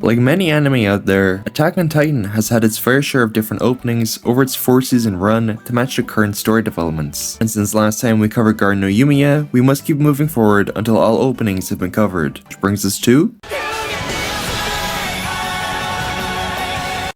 Like many anime out there, Attack on Titan has had its fair share of different openings over its 4-season run to match the current story developments. And since last time we covered Garden no Yumiya, we must keep moving forward until all openings have been covered. Which brings us to...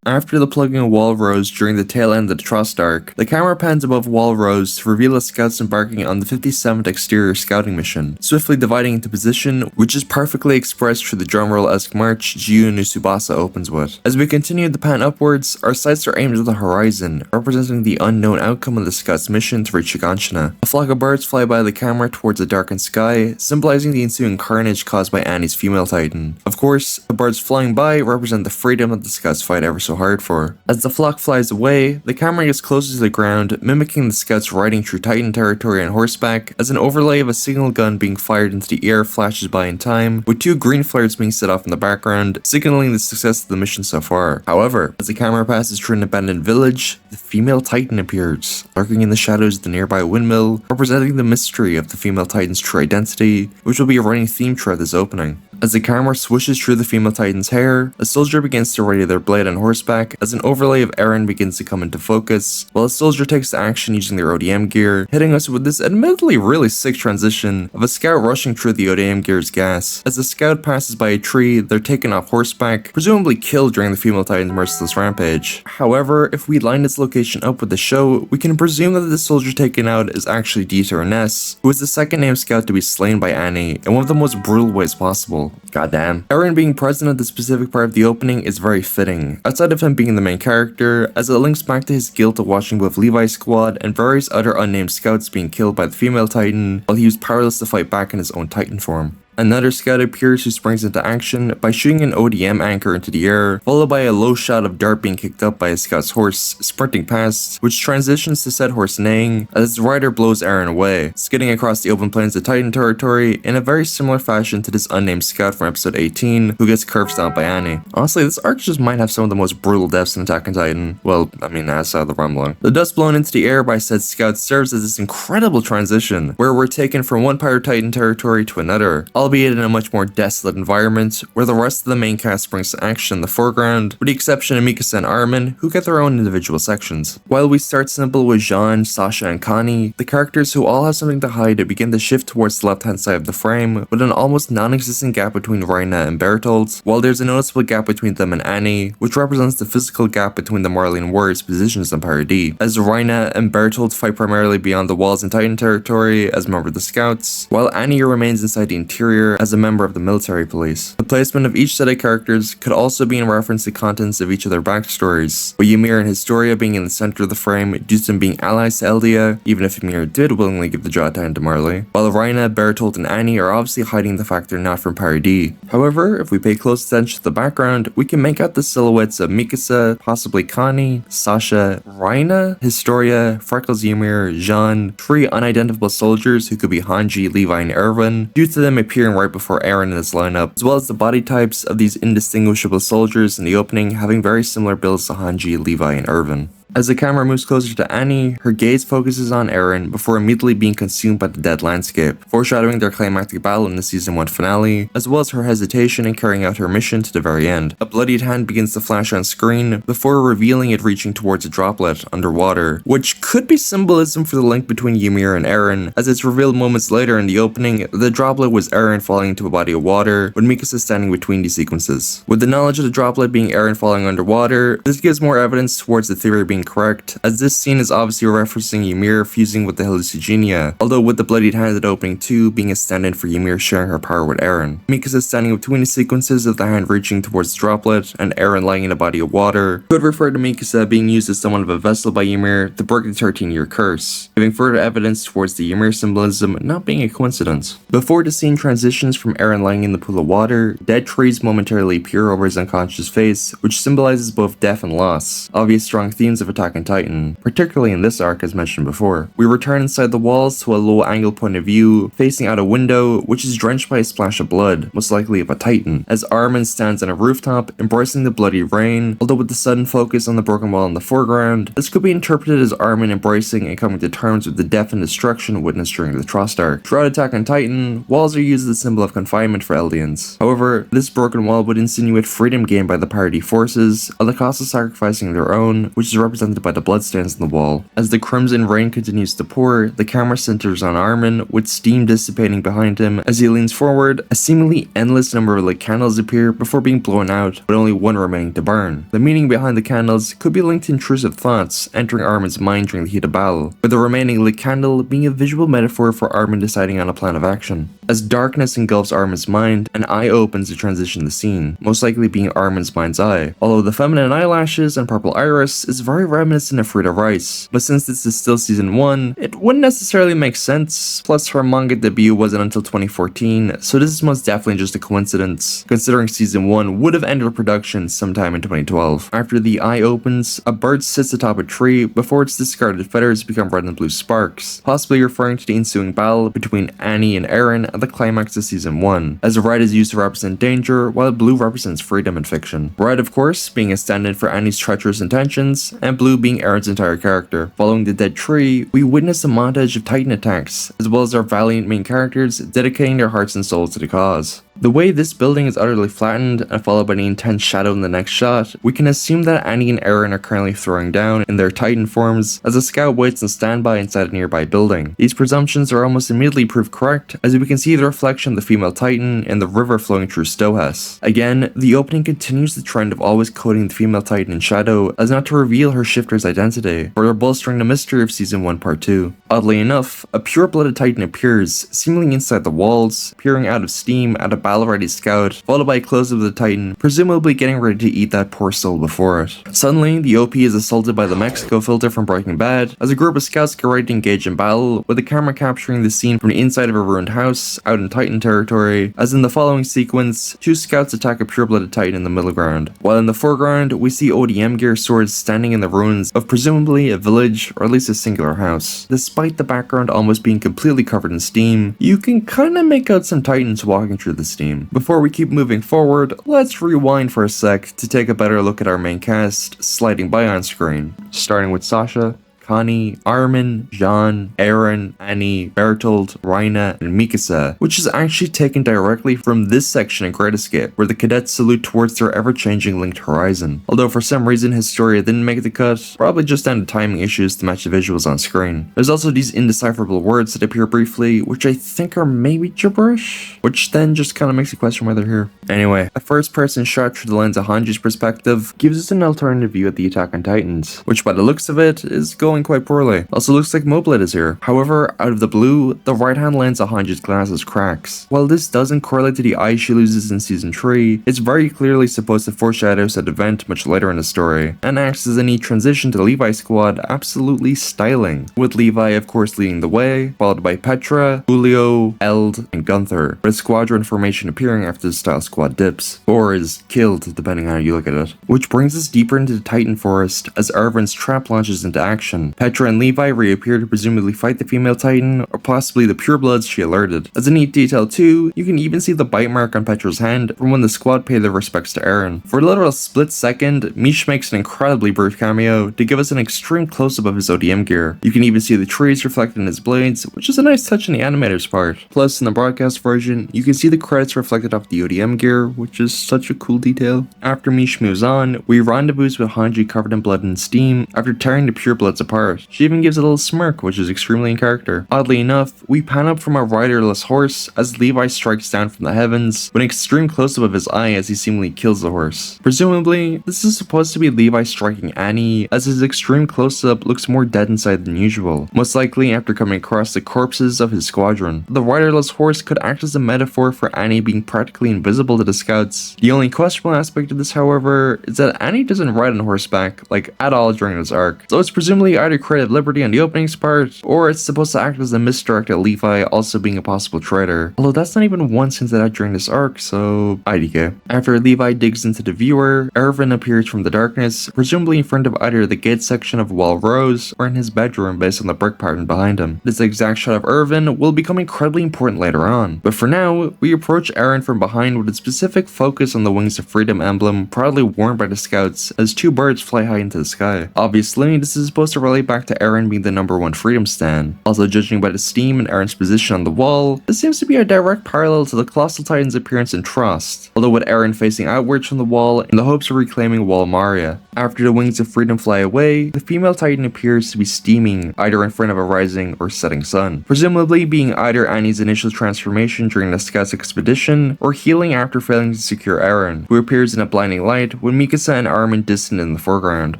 After the plugging of Wall Rose during the tail end of the Trust arc, the camera pans above Wall Rose to reveal the scouts embarking on the 57th exterior scouting mission, swiftly dividing into position, which is perfectly expressed through the drumroll-esque march Jiu no Tsubasa opens with. As we continue the pan upwards, our sights are aimed at the horizon, representing the unknown outcome of the scouts' mission to reach Shiganshina. A flock of birds fly by the camera towards a darkened sky, symbolizing the ensuing carnage caused by Annie's female titan. Of course, the birds flying by represent the freedom that the scouts fight ever so hard for. As the flock flies away, the camera gets closer to the ground, mimicking the scouts riding through Titan territory on horseback, as an overlay of a signal gun being fired into the air flashes by in time, with 2 green flares being set off in the background, signaling the success of the mission so far. However, as the camera passes through an abandoned village, the female Titan appears, lurking in the shadows of the nearby windmill, representing the mystery of the female Titan's true identity, which will be a running theme throughout this opening. As the camera swishes through the female Titan's hair, a soldier begins to ready their blade on horseback as an overlay of Eren begins to come into focus, while a soldier takes action using their ODM gear, hitting us with this admittedly really sick transition of a scout rushing through the ODM gear's gas. As the scout passes by a tree, they're taken off horseback, presumably killed during the female Titan's merciless rampage. However, if we line its location up with the show, we can presume that the soldier taken out is actually Dieter Ness, who is the second named scout to be slain by Annie in one of the most brutal ways possible. Goddamn. Eren being present at the specific part of the opening is very fitting, outside of him being the main character, as it links back to his guilt of watching both Levi's squad and various other unnamed scouts being killed by the female Titan, while he was powerless to fight back in his own Titan form. Another scout appears who springs into action by shooting an ODM anchor into the air, followed by a low shot of dirt being kicked up by a scout's horse sprinting past, which transitions to said horse neighing as its rider blows Eren away, skidding across the open plains of Titan territory in a very similar fashion to this unnamed scout from episode 18 who gets curb stomped by Annie. Honestly, this arc just might have some of the most brutal deaths in Attack on Titan. Well, I mean, outside of the rumbling. The dust blown into the air by said scout serves as this incredible transition, where we're taken from one Pirate Titan territory to another, albeit in a much more desolate environment, where the rest of the main cast springs to action in the foreground, with the exception of Mikasa and Armin, who get their own individual sections. While we start simple with Jean, Sasha, and Connie, the characters who all have something to hide begin to shift towards the left-hand side of the frame, with an almost non-existent gap between Reina and Bertolt, while there's a noticeable gap between them and Annie, which represents the physical gap between the Marleyan warriors' positions on Pirate D, as Reina and Bertolt fight primarily beyond the walls in Titan territory as a member of the Scouts, while Annie remains inside the interior as a member of the military police. The placement of each set of characters could also be in reference to contents of each of their backstories, with Ymir and Historia being in the center of the frame due to them being allies to Eldia, even if Ymir did willingly give the job down to Marley, while Reina, Bertolt, and Annie are obviously hiding the fact they're not from Pirate D. However, if we pay close attention to the background, we can make out the silhouettes of Mikasa, possibly Connie, Sasha, Reina, Historia, Freckles, Ymir, Jean, 3 unidentifiable soldiers who could be Hanji, Levi, and Erwin, due to them appearing right before Eren in his lineup, as well as the body types of these indistinguishable soldiers in the opening having very similar builds to Hanji, Levi, and Erwin. As the camera moves closer to Annie, her gaze focuses on Eren before immediately being consumed by the dead landscape, foreshadowing their climactic battle in the season 1 finale, as well as her hesitation in carrying out her mission to the very end. A bloodied hand begins to flash on screen before revealing it reaching towards a droplet underwater, which could be symbolism for the link between Ymir and Eren, as it's revealed moments later in the opening that the droplet was Eren falling into a body of water, with Mikasa standing between these sequences. With the knowledge of the droplet being Eren falling underwater, this gives more evidence towards the theory being correct, as this scene is obviously referencing Ymir fusing with the hallucigenia, although with the bloodied hand at opening 2 being a stand-in for Ymir sharing her power with Eren. Mikasa standing between the sequences of the hand reaching towards the droplet and Eren lying in a body of water could refer to Mikasa being used as somewhat of a vessel by Ymir to break the 13-year curse, giving further evidence towards the Ymir symbolism not being a coincidence. Before the scene transitions from Eren lying in the pool of water, dead trees momentarily appear over his unconscious face, which symbolizes both death and loss, obvious strong themes of of Attack on Titan, particularly in this arc as mentioned before. We return inside the walls to a low angle point of view, facing out a window which is drenched by a splash of blood, most likely of a Titan, as Armin stands on a rooftop embracing the bloody rain, although with the sudden focus on the broken wall in the foreground, this could be interpreted as Armin embracing and coming to terms with the death and destruction witnessed during the Trost arc. Throughout Attack on Titan, walls are used as a symbol of confinement for Eldians. However, this broken wall would insinuate freedom gained by the party forces, at the cost of sacrificing their own, which is represented by the bloodstains on the wall. As the crimson rain continues to pour, the camera centers on Armin, with steam dissipating behind him as he leans forward. A seemingly endless number of lit candles appear before being blown out, with only one remaining to burn. The meaning behind the candles could be linked to intrusive thoughts entering Armin's mind during the heat of battle, with the remaining lit candle being a visual metaphor for Armin deciding on a plan of action. As darkness engulfs Armin's mind, an eye opens to transition the scene, most likely being Armin's mind's eye, although the feminine eyelashes and purple iris is very reminiscent of Frida Rice, but since this is still season 1, it wouldn't necessarily make sense, plus her manga debut wasn't until 2014, so this is most definitely just a coincidence, considering season 1 would have ended production sometime in 2012. After the eye opens, a bird sits atop a tree before its discarded feathers become red and blue sparks, possibly referring to the ensuing battle between Annie and Eren at the climax of season 1, as the red is used to represent danger, while blue represents freedom in fiction. Red, of course, being a stand-in for Annie's treacherous intentions, and blue being Eren's entire character. Following the dead tree, we witness a montage of Titan attacks, as well as our valiant main characters dedicating their hearts and souls to the cause. The way this building is utterly flattened and followed by the intense shadow in the next shot, we can assume that Annie and Eren are currently throwing down in their Titan forms as a scout waits on standby inside a nearby building. These presumptions are almost immediately proved correct, as we can see the reflection of the female Titan in the river flowing through Stohas. Again, the opening continues the trend of always coding the female Titan in shadow as not to reveal her shifter's identity, further bolstering the mystery of season 1 part 2. Oddly enough, a pure-blooded Titan appears, seemingly inside the walls, peering out of steam at a battle-ready scout, followed by a close-up of the Titan, presumably getting ready to eat that poor soul before it. Suddenly, the OP is assaulted by the Mexico filter from Breaking Bad, as a group of scouts get ready to engage in battle, with the camera capturing the scene from the inside of a ruined house, out in Titan territory, as in the following sequence, 2 scouts attack a pure-blooded Titan in the middle ground, while in the foreground, we see ODM gear swords standing in the ruins of presumably a village, or at least a singular house. Despite the background almost being completely covered in steam, you can kinda make out some Titans walking through the steam. Before we keep moving forward, let's rewind for a sec to take a better look at our main cast sliding by on screen, starting with Sasha, Connie, Armin, Jean, Eren, Annie, Bertolt, Reina, and Mikasa, which is actually taken directly from this section in Great Escape, where the cadets salute towards their ever-changing linked horizon. Although for some reason Historia didn't make the cut, probably just down to timing issues to match the visuals on screen. There's also these indecipherable words that appear briefly, which I think are maybe gibberish, which then just kind of makes you question why they're here. Anyway, a first-person shot through the lens of Hanji's perspective gives us an alternative view at the Attack on Titans, which by the looks of it is going quite poorly. Also looks like Moblet is here. However, out of the blue, the right hand lens of Hanji's glasses cracks. While this doesn't correlate to the eye she loses in season 3, it's very clearly supposed to foreshadow said event much later in the story, and acts as a neat transition to the Levi squad, absolutely styling. With Levi of course leading the way, followed by Petra, Julio, Eld, and Gunther, with a squadron formation appearing after the style squad dips, or is killed depending on how you look at it. Which brings us deeper into the Titan Forest as Erwin's trap launches into action. Petra and Levi reappear to presumably fight the female Titan, or possibly the purebloods she alerted. As a neat detail too, you can even see the bite mark on Petra's hand from when the squad paid their respects to Eren. For a literal split second, Mish makes an incredibly brief cameo to give us an extreme close-up of his ODM gear. You can even see the trees reflected in his blades, which is a nice touch on the animator's part. Plus, in the broadcast version, you can see the credits reflected off the ODM gear, which is such a cool detail. After Mish moves on, we rendezvous with Hanji covered in blood and steam after tearing the purebloods apart. She even gives a little smirk, which is extremely in character. Oddly enough, we pan up from a riderless horse as Levi strikes down from the heavens, with an extreme close-up of his eye as he seemingly kills the horse. Presumably, this is supposed to be Levi striking Annie, as his extreme close-up looks more dead inside than usual, most likely after coming across the corpses of his squadron. The riderless horse could act as a metaphor for Annie being practically invisible to the scouts. The only questionable aspect of this, however, is that Annie doesn't ride on horseback, like, at all during this arc, so it's presumably either creative liberty on the opening's part, or it's supposed to act as a misdirect at Levi also being a possible traitor. Although that's not even once hinted at during this arc, so IDK. After Levi digs into the viewer, Erwin appears from the darkness, presumably in front of either the gate section of Wall Rose or in his bedroom based on the brick pattern behind him. This exact shot of Erwin will become incredibly important later on, but for now, we approach Eren from behind with a specific focus on the Wings of Freedom emblem proudly worn by the scouts as two birds fly high into the sky. Obviously, this is supposed to relate back to Eren being the #1 Freedom Stan. Also, judging by the steam and Eren's position on the wall, this seems to be a direct parallel to the Colossal Titan's appearance in Trust, although with Eren facing outwards from the wall in the hopes of reclaiming Wall Maria. After the Wings of Freedom fly away, the female Titan appears to be steaming either in front of a rising or setting sun, presumably being either Annie's initial transformation during the Scouts expedition or healing after failing to secure Eren, who appears in a blinding light with Mikasa and Armin distant in the foreground.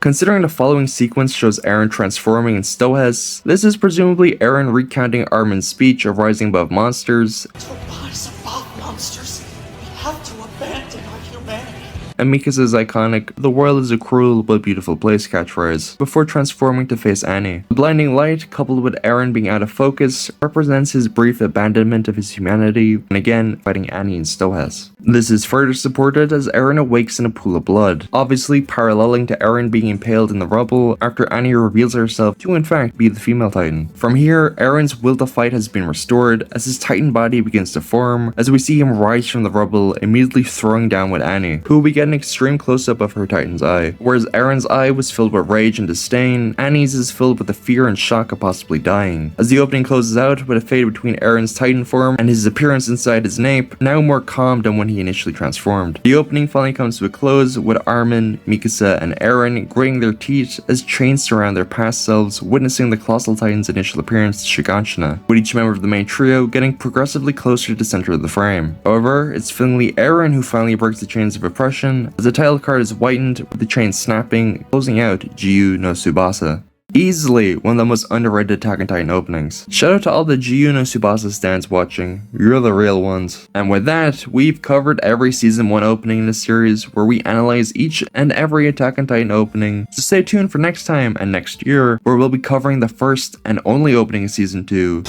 Considering the following sequence shows Eren transforming in Stohes, this is presumably Eren recounting Armin's speech of rising above monsters. To rise above monsters, we have to abandon our humanity. And Mikasa's iconic "the world is a cruel but beautiful place" catchphrase, before transforming to face Annie. The blinding light, coupled with Eren being out of focus, represents his brief abandonment of his humanity, and again, fighting Annie in Stohes. This is further supported as Eren awakes in a pool of blood, obviously paralleling to Eren being impaled in the rubble after Annie reveals herself to in fact be the female Titan. From here, Eren's will to fight has been restored as his Titan body begins to form, as we see him rise from the rubble, immediately throwing down with Annie, who we get an extreme close-up of her Titan's eye. Whereas Eren's eye was filled with rage and disdain, Annie's is filled with the fear and shock of possibly dying. As the opening closes out with a fade between Eren's Titan form and his appearance inside his nape, now more calm than when he initially transformed. The opening finally comes to a close with Armin, Mikasa, and Eren gritting their teeth as chains surround their past selves, witnessing the Colossal Titan's initial appearance to Shiganshina, with each member of the main trio getting progressively closer to the center of the frame. However, it's finally Eren who finally breaks the chains of oppression, as the title card is whitened with the chain snapping, closing out Jiyu no Tsubasa. Easily one of the most underrated Attack on Titan openings. Shout out to all the Jiyu no Tsubasa stands watching, you're the real ones. And with that, we've covered every season 1 opening in the series, where we analyze each and every Attack on Titan opening, so stay tuned for next time and next year, where we'll be covering the first and only opening in season 2.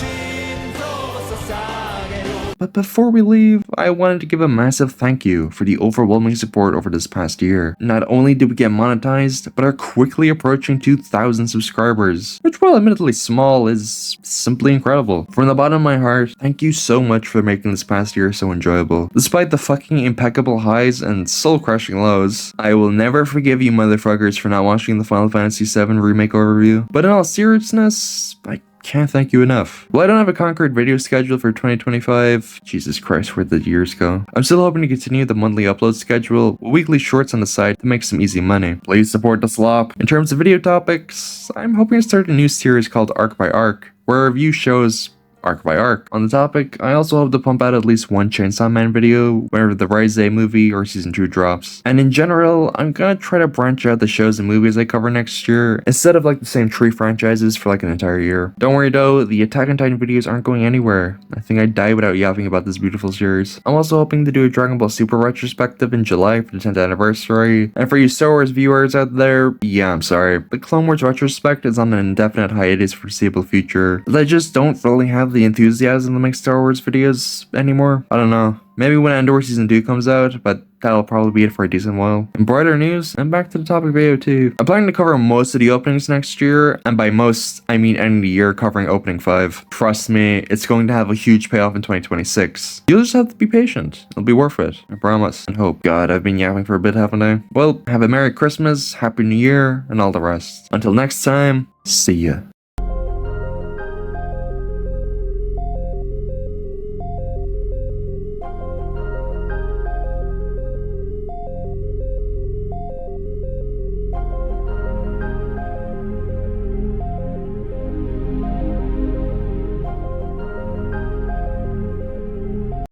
But before we leave, I wanted to give a massive thank you for the overwhelming support over this past year. Not only did we get monetized, but are quickly approaching 2,000 subscribers, which while admittedly small, is simply incredible. From the bottom of my heart, thank you so much for making this past year so enjoyable. Despite the fucking impeccable highs and soul-crushing lows, I will never forgive you motherfuckers for not watching the Final Fantasy VII Remake overview. But in all seriousness, I can't thank you enough. Well, I don't have a concrete video schedule for 2025. Jesus Christ, where'd the years go? I'm still hoping to continue the monthly upload schedule with weekly shorts on the side to make some easy money. Please support the slop. In terms of video topics, I'm hoping to start a new series called Arc by Arc, where I review shows arc by arc. On the topic, I also hope to pump out at least one Chainsaw Man video whenever the Rise movie or season 2 drops. And in general, I'm gonna try to branch out the shows and movies I cover next year, instead of like the same 3 franchises for like an entire year. Don't worry though, the Attack on Titan videos aren't going anywhere. I think I'd die without yapping about this beautiful series. I'm also hoping to do a Dragon Ball Super retrospective in July for the 10th anniversary. And for you Star Wars viewers out there, yeah, I'm sorry, the Clone Wars retrospect is on an indefinite hiatus for the foreseeable future, as I just don't really have the enthusiasm to make Star Wars videos anymore. I don't know. Maybe when Andor Season 2 comes out, but that'll probably be it for a decent while. In brighter news, and back to the topic video 2. I'm planning to cover most of the openings next year, and by most, I mean end of the year covering opening 5. Trust me, it's going to have a huge payoff in 2026. You'll just have to be patient. It'll be worth it. I promise. And hope. God, I've been yapping for a bit, haven't I? Well, have a Merry Christmas, Happy New Year, and all the rest. Until next time, see ya.